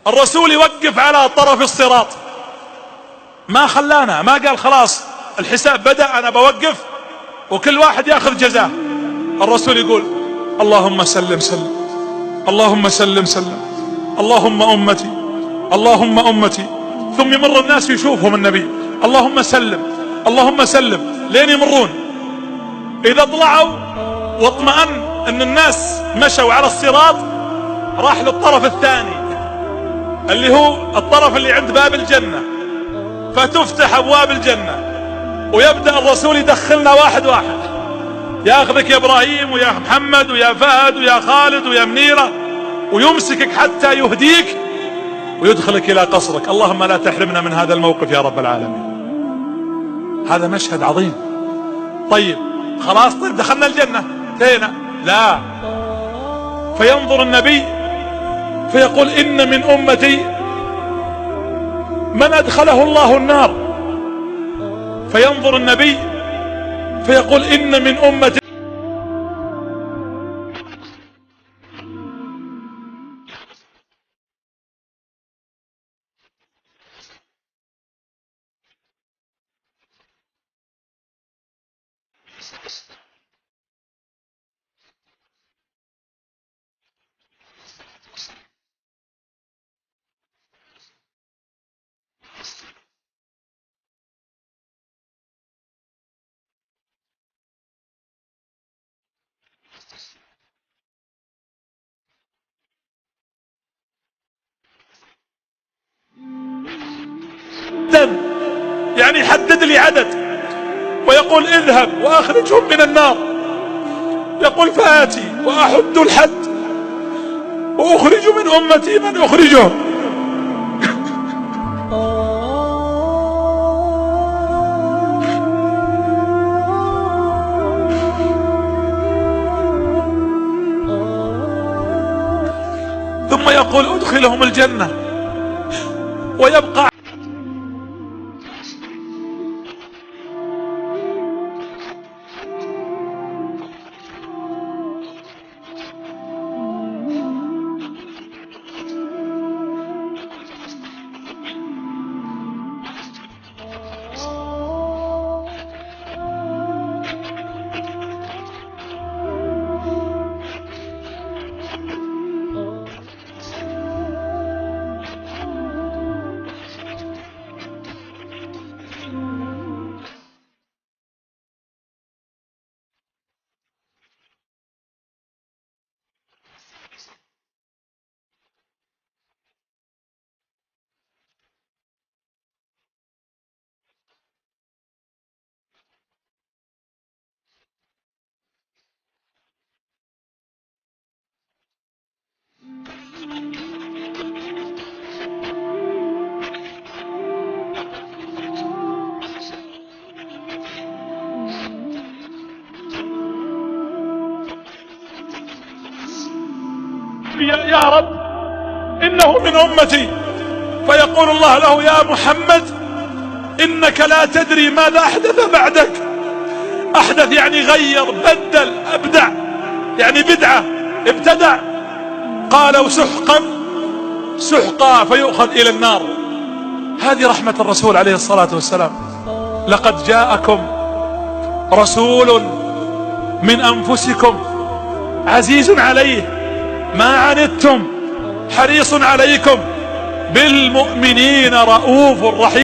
الرسول يوقف على طرف الصراط، ما خلانا، ما قال خلاص الحساب بدأ أنا بوقف وكل واحد ياخذ جزاه. الرسول يقول اللهم سلم سلم، اللهم سلم سلم، اللهم أمتي، اللهم أمتي. ثم يمر الناس يشوفهم النبي اللهم سلم اللهم سلم لين يمرون. إذا طلعوا واطمأن أن الناس مشوا على الصراط راح للطرف الثاني اللي هو الطرف اللي عند باب الجنة، فتفتح أبواب الجنة ويبدأ الرسول يدخلنا واحد واحد، ياخذك يا إبراهيم ويا محمد ويا فهد ويا خالد ويا منيرة، ويمسكك حتى يهديك ويدخلك إلى قصرك. اللهم لا تحرمنا من هذا الموقف يا رب العالمين. هذا مشهد عظيم. طيب خلاص، طيب دخلنا الجنة انتهينا؟ لا، فينظر النبي فيقول إن من أمتي من أدخله الله النار. فينظر النبي فيقول إن من أمتي يعني يحدد لي عدد ويقول اذهب واخرجهم من النار. يقول فآتي وأحد الحد وأخرج من أمتي من أخرجهم. ثم يقول ادخلهم الجنة ويبقى يا رب إنه من أمتي. فيقول الله له يا محمد إنك لا تدري ماذا أحدث بعدك. أحدث يعني غير، بدل، أبدع، يعني بدعة، ابتدع. قالوا سحقا سحقا فيؤخذ إلى النار. هذه رحمة الرسول عليه الصلاة والسلام. لقد جاءكم رسول من أنفسكم عزيز عليه ما عنتم حريص عليكم بالمؤمنين رؤوف رحيم.